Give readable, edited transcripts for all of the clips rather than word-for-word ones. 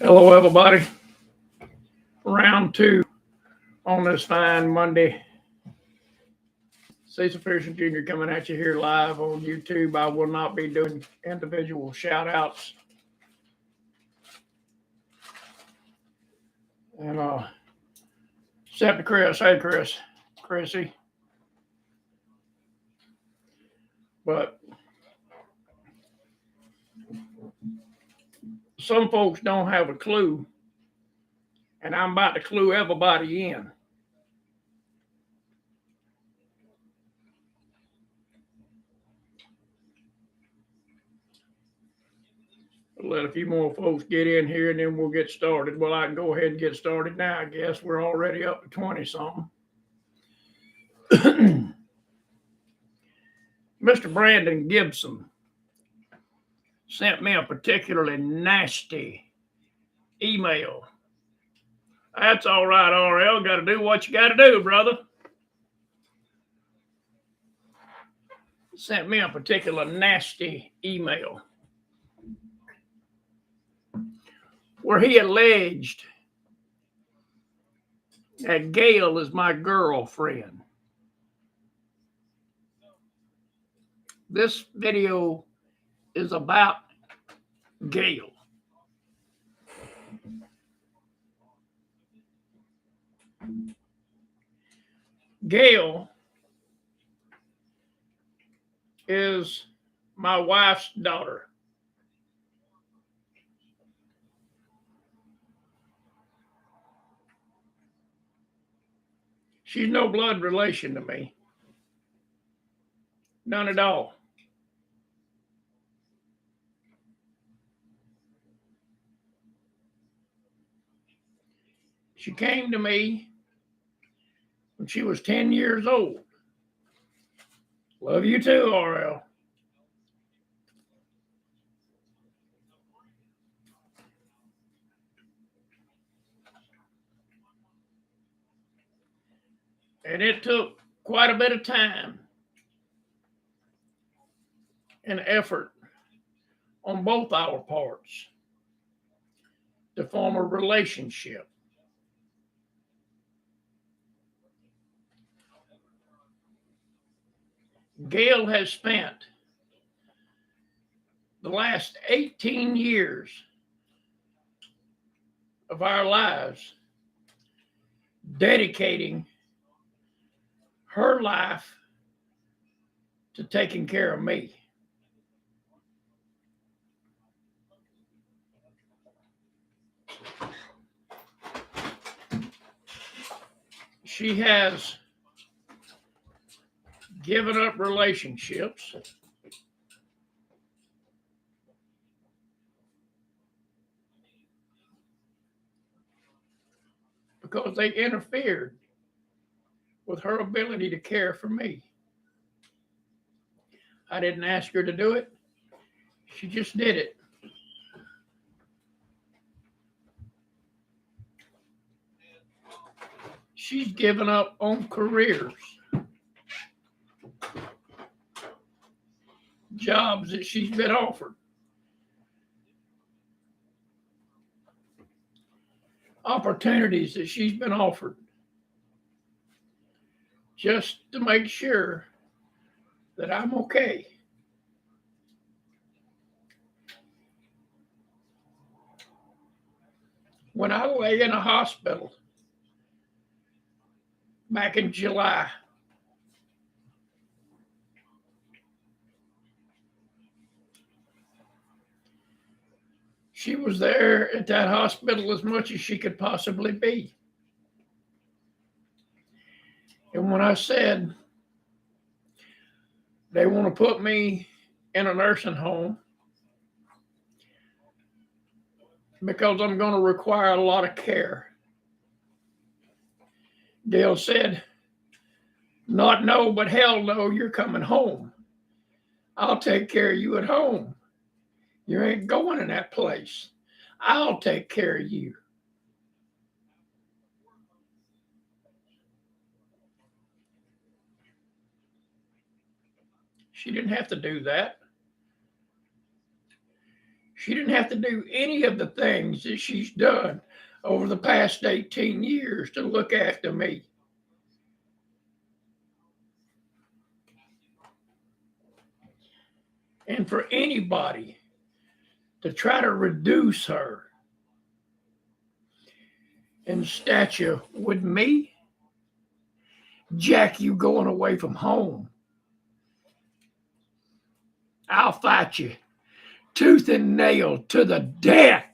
Hello, everybody. Round two on this fine Monday. Cecil Pearson Jr. coming at you here live on YouTube. I will not be doing individual shout outs. And except to Chris. Hey, Chrissy. But some folks don't have a clue, and I'm about to clue everybody in. Let a few more folks get in here and then we'll get started. Well, I can go ahead and get started now, I guess. We're already up to 20 something. Mr. Brandon Gibson sent me a particularly nasty email. That's all right, RL. Got to do what you got to do, brother. Sent me a particular nasty email where he alleged that Gail is my girlfriend. This video is about Gail. Gail is my wife's daughter. She's no blood relation to me. None at all. She came to me when she was 10 years old. Love you too, RL. And it took quite a bit of time and effort on both our parts to form a relationship. Gail has spent the last 18 years of our lives dedicating her life to taking care of me. She has given up relationships because they interfered with her ability to care for me. I didn't ask her to do it. She just did it. She's given up on careers, jobs that she's been offered, opportunities that she's been offered, just to make sure that I'm okay. When I lay in a hospital back in July, she was there at that hospital as much as she could possibly be. And when I said they want to put me in a nursing home because I'm going to require a lot of care, Gail said, "Not no, but hell no, you're coming home. I'll take care of you at home. You ain't going in that place. I'll take care of you." She didn't have to do that. She didn't have to do any of the things that she's done over the past 18 years to look after me. And for anybody to try to reduce her in stature with me, Jack, you going away from home. I'll fight you tooth and nail to the death.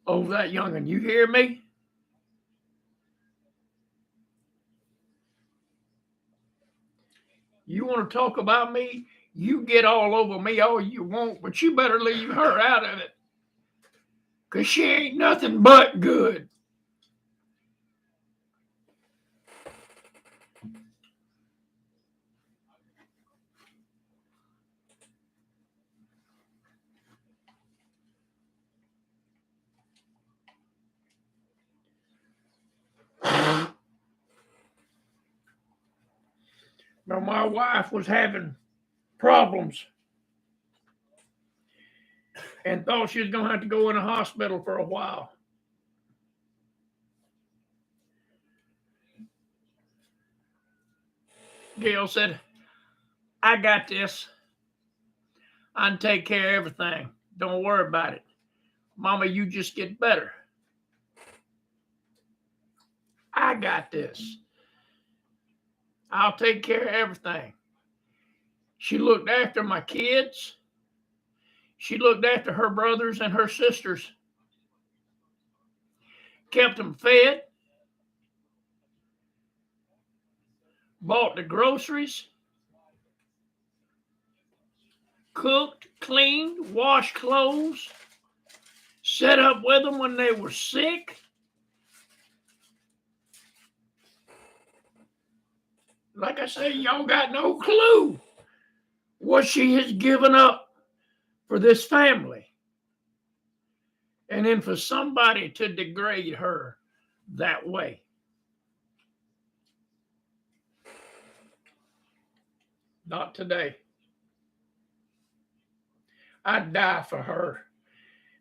Over that young'un, you hear me? You want to talk about me? You get all over me all you want, but you better leave her out of it. Because she ain't nothing but good. Now, my wife was having problems and thought she was going to have to go in a hospital for a while. Gail said, I got this. I can take care of everything. Don't worry about it. Mama, you just get better. I got this. I'll take care of everything. She looked after my kids. She looked after her brothers and her sisters. Kept them fed. Bought the groceries. Cooked, cleaned, washed clothes. Set up with them when they were sick. Like I say, y'all got no clue what she has given up for this family. And then for somebody to degrade her that way. Not today. I'd die for her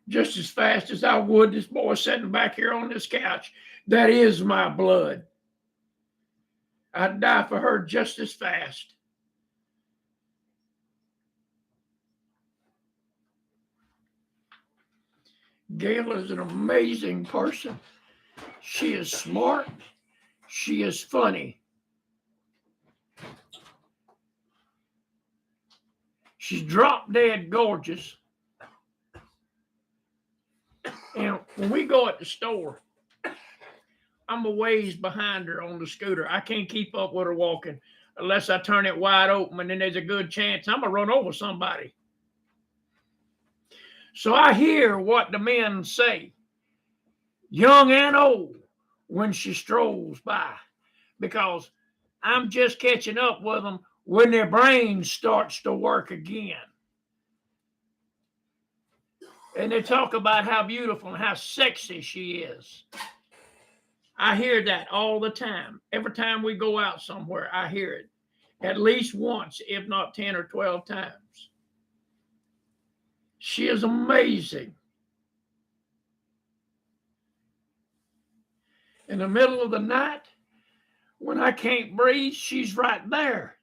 just as fast as I would this boy sitting back here on this couch. That is my blood. I'd die for her just as fast. Gail is an amazing person. She is smart. She is funny. She's drop dead gorgeous. And when we go at the store, I'm a ways behind her on the scooter. I can't keep up with her walking unless I turn it wide open, and then there's a good chance I'm going to run over somebody. So I hear what the men say, young and old, when she strolls by, because I'm just catching up with them when their brain starts to work again. And they talk about how beautiful and how sexy she is. I hear that all the time. Every time we go out somewhere, I hear it at least once, if not 10 or 12 times. She is amazing. In the middle of the night, when I can't breathe, she's right there.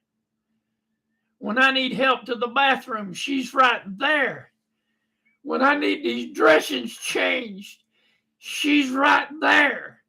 When I need help to the bathroom, she's right there. When I need these dressings changed, she's right there.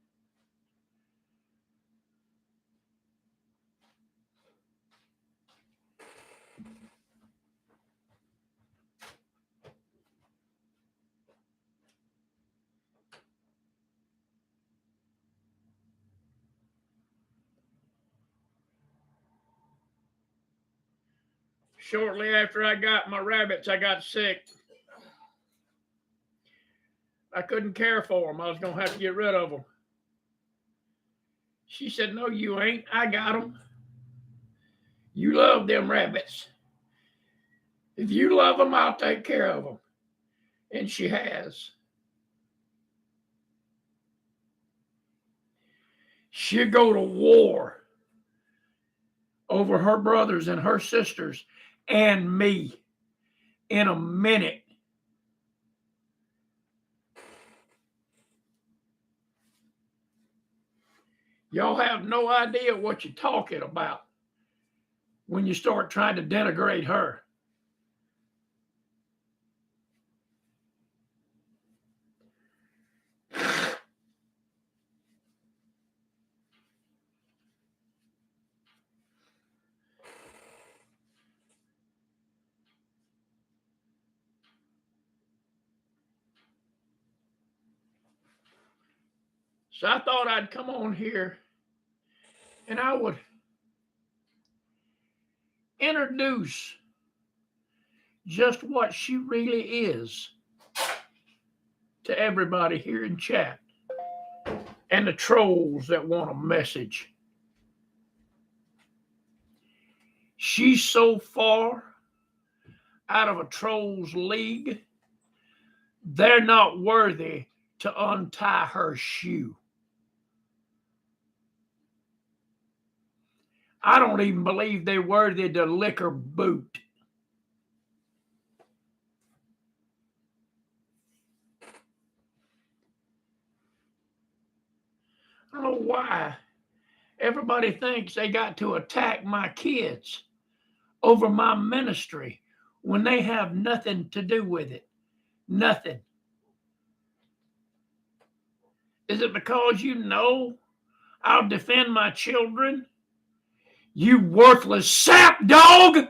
Shortly after I got my rabbits, I got sick. I couldn't care for them. I was going to have to get rid of them. She said, no, you ain't. I got them. You love them rabbits. If you love them, I'll take care of them. And she has. She'll go to war over her brothers and her sisters and me in a minute. Y'all have no idea what you're talking about when you start trying to denigrate her. So I thought I'd come on here and I would introduce just what she really is to everybody here in chat and the trolls that want a message. She's so far out of a troll's league, they're not worthy to untie her shoe. I don't even believe they're worthy to lick her boot. I don't know why everybody thinks they got to attack my kids over my ministry when they have nothing to do with it. Nothing. Is it because you know I'll defend my children? You worthless sap dog!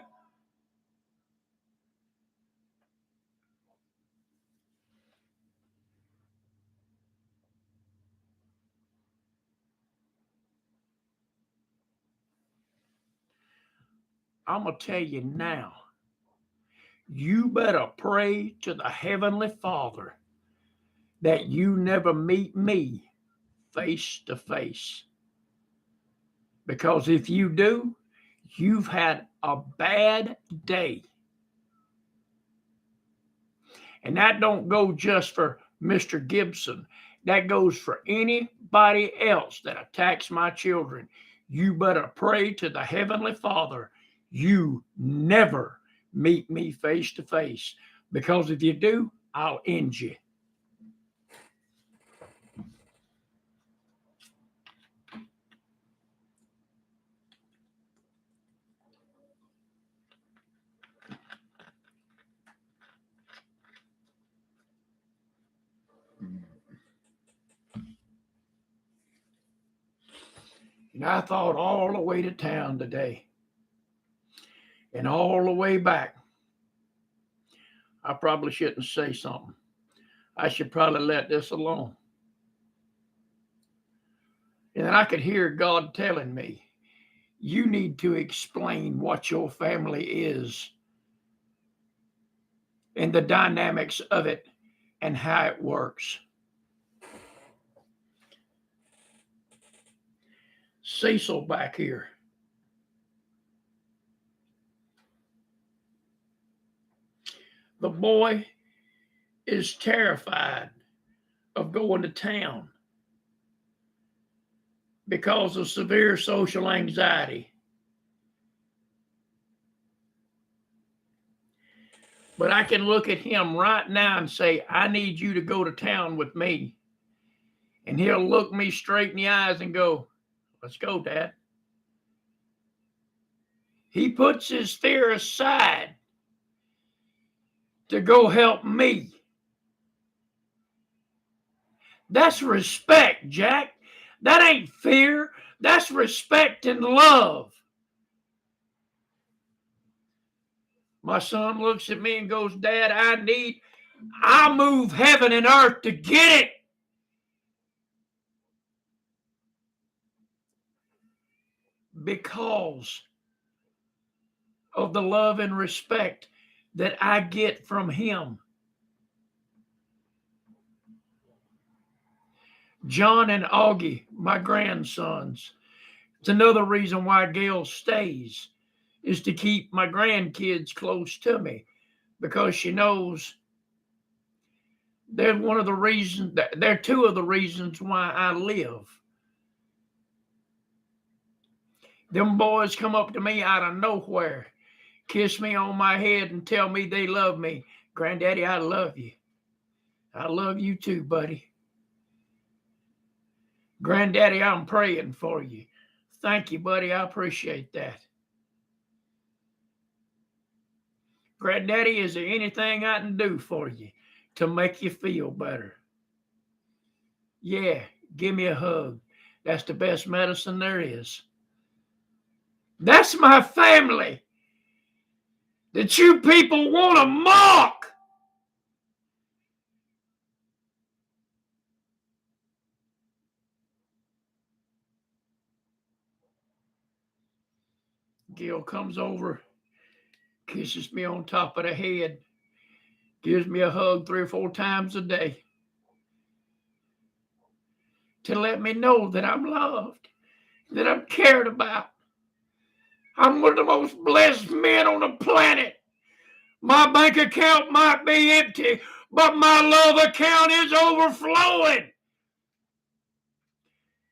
I'm going to tell you now, you better pray to the Heavenly Father that you never meet me face to face. Because if you do, you've had a bad day. And that don't go just for Mr. Gibson. That goes for anybody else that attacks my children. You better pray to the Heavenly Father you never meet me face to face. Because if you do, I'll end you. And I thought all the way to town today and all the way back, I probably shouldn't say something. I should probably let this alone. And then I could hear God telling me, you need to explain what your family is and the dynamics of it and how it works. Cecil back here. The boy is terrified of going to town because of severe social anxiety. But I can look at him right now and say, I need you to go to town with me. And he'll look me straight in the eyes and go, let's go, Dad. He puts his fear aside to go help me. That's respect, Jack. That ain't fear. That's respect and love. My son looks at me and goes, Dad, I move heaven and earth to get it. Because of the love and respect that I get from him. John and Augie, my grandsons. It's another reason why Gail stays, is to keep my grandkids close to me, because she knows they're two of the reasons why I live. Them boys come up to me out of nowhere, kiss me on my head and tell me they love me. Granddaddy, I love you. I love you too, buddy. Granddaddy, I'm praying for you. Thank you, buddy. I appreciate that. Granddaddy, is there anything I can do for you to make you feel better? Yeah, give me a hug. That's the best medicine there is. That's my family that you people want to mock. Gail comes over, kisses me on top of the head, gives me a hug 3 or 4 times a day to let me know that I'm loved, that I'm cared about. I'm one of the most blessed men on the planet. My bank account might be empty, but my love account is overflowing.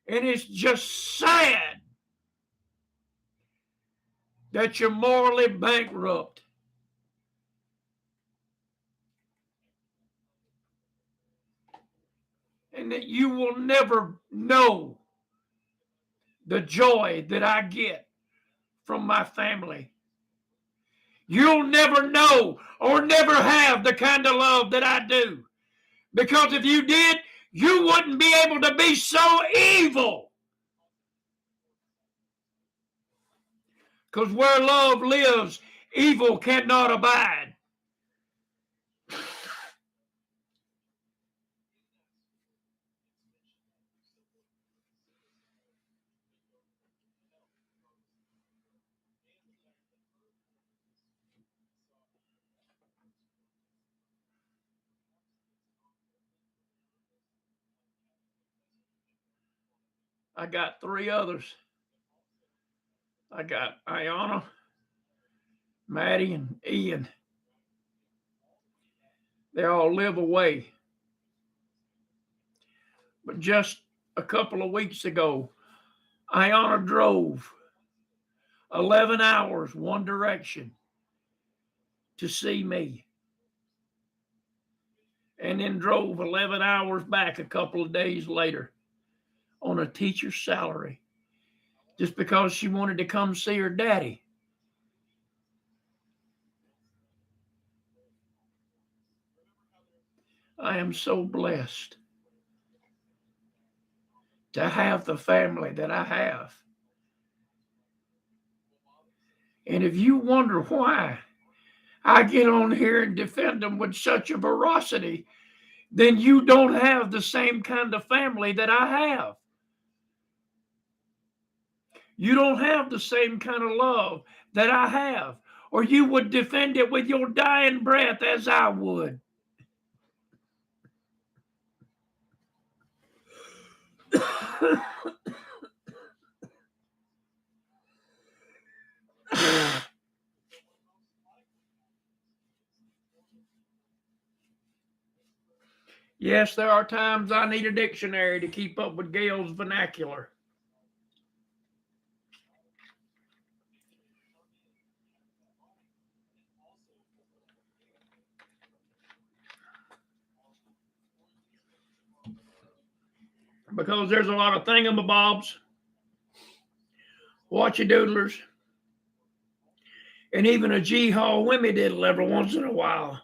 And it's just sad that you're morally bankrupt. And that you will never know the joy that I get from my family. You'll never know or never have the kind of love that I do. Because if you did, you wouldn't be able to be so evil. Because where love lives, evil cannot abide. I got 3 others. I got Ayana, Maddie, and Ian. They all live away. But just a couple of weeks ago, Ayana drove 11 hours one direction to see me, and then drove 11 hours back a couple of days later on a teacher's salary just because she wanted to come see her daddy. I am so blessed to have the family that I have. And if you wonder why I get on here and defend them with such a veracity, then you don't have the same kind of family that I have. You don't have the same kind of love that I have, or you would defend it with your dying breath as I would. Yes, there are times I need a dictionary to keep up with Gail's vernacular. Because there's a lot of thingamabobs, watchadoodlers, and even a G-Haul Wimmy diddle every once in a while.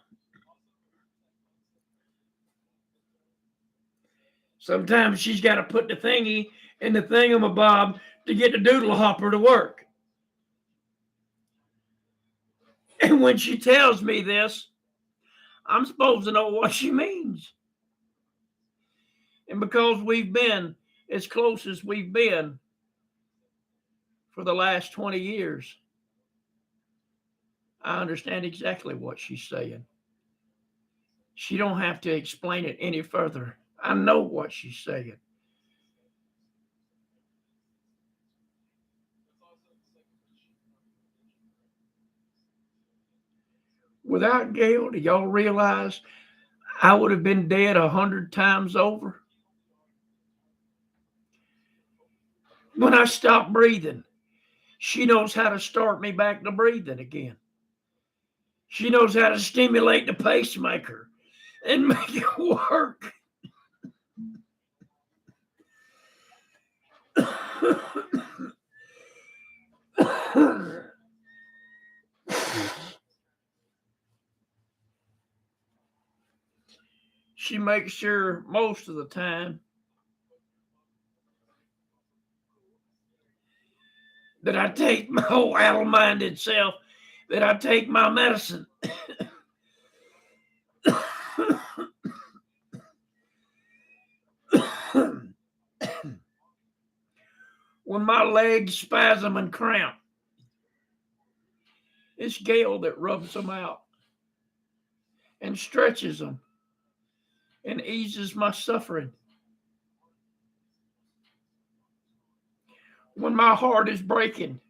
Sometimes she's got to put the thingy in the thingamabob to get the doodle hopper to work. And when she tells me this, I'm supposed to know what she means. And because we've been as close as we've been for the last 20 years, I understand exactly what she's saying. She don't have to explain it any further. I know what she's saying. Without Gail, do y'all realize I would have been dead 100 times over? When I stopped breathing, She knows how to start me back to breathing again. She knows how to stimulate the pacemaker and make it work. She makes sure most of the time that I take my whole addle-minded self, that I take my medicine. When my legs spasm and cramp, it's Gail that rubs them out and stretches them and eases my suffering. When my heart is breaking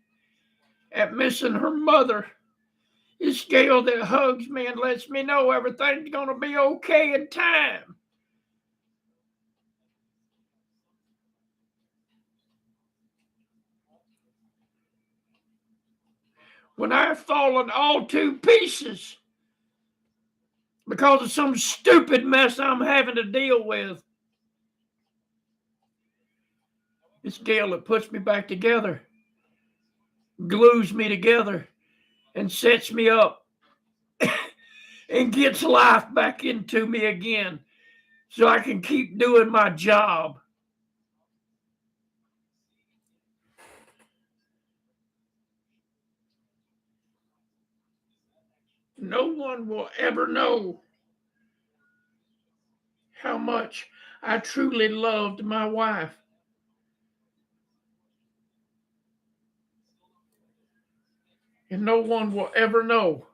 at missing her mother, it's Gail that hugs me and lets me know everything's going to be okay in time. When I've fallen all to pieces because of some stupid mess I'm having to deal with, it's Gail that puts me back together, glues me together, and sets me up and gets life back into me again so I can keep doing my job. No one will ever know how much I truly loved my wife. And no one will ever know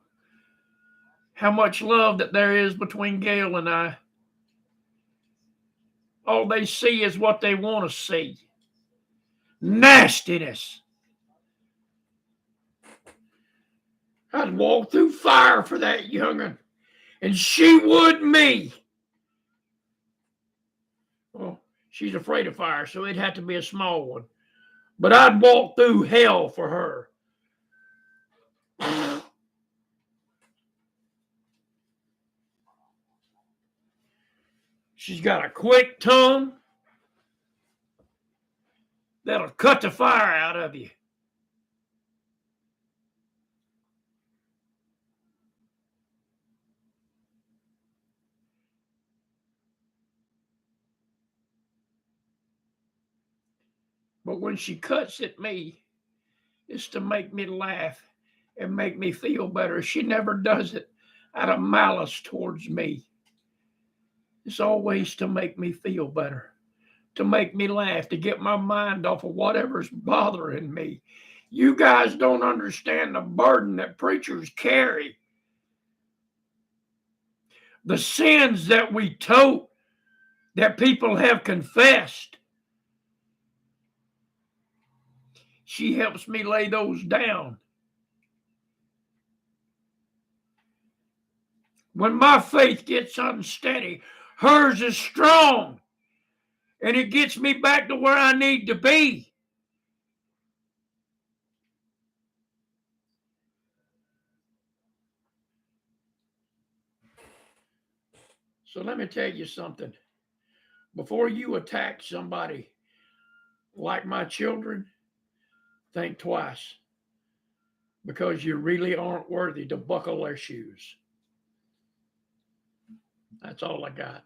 how much love that there is between Gail and I. All they see is what they want to see. Nastiness. I'd walk through fire for that young'un, and she would me. Well, she's afraid of fire, so it'd have to be a small one. But I'd walk through hell for her. She's got a quick tongue that'll cut the fire out of you. But when she cuts at me, it's to make me laugh and make me feel better. She never does it out of malice towards me. It's always to make me feel better, to make me laugh, to get my mind off of whatever's bothering me. You guys don't understand the burden that preachers carry, the sins that we tote, that people have confessed. She helps me lay those down. When my faith gets unsteady, hers is strong, and it gets me back to where I need to be. So let me tell you something. Before you attack somebody like my children, think twice, because you really aren't worthy to buckle their shoes. That's all I got.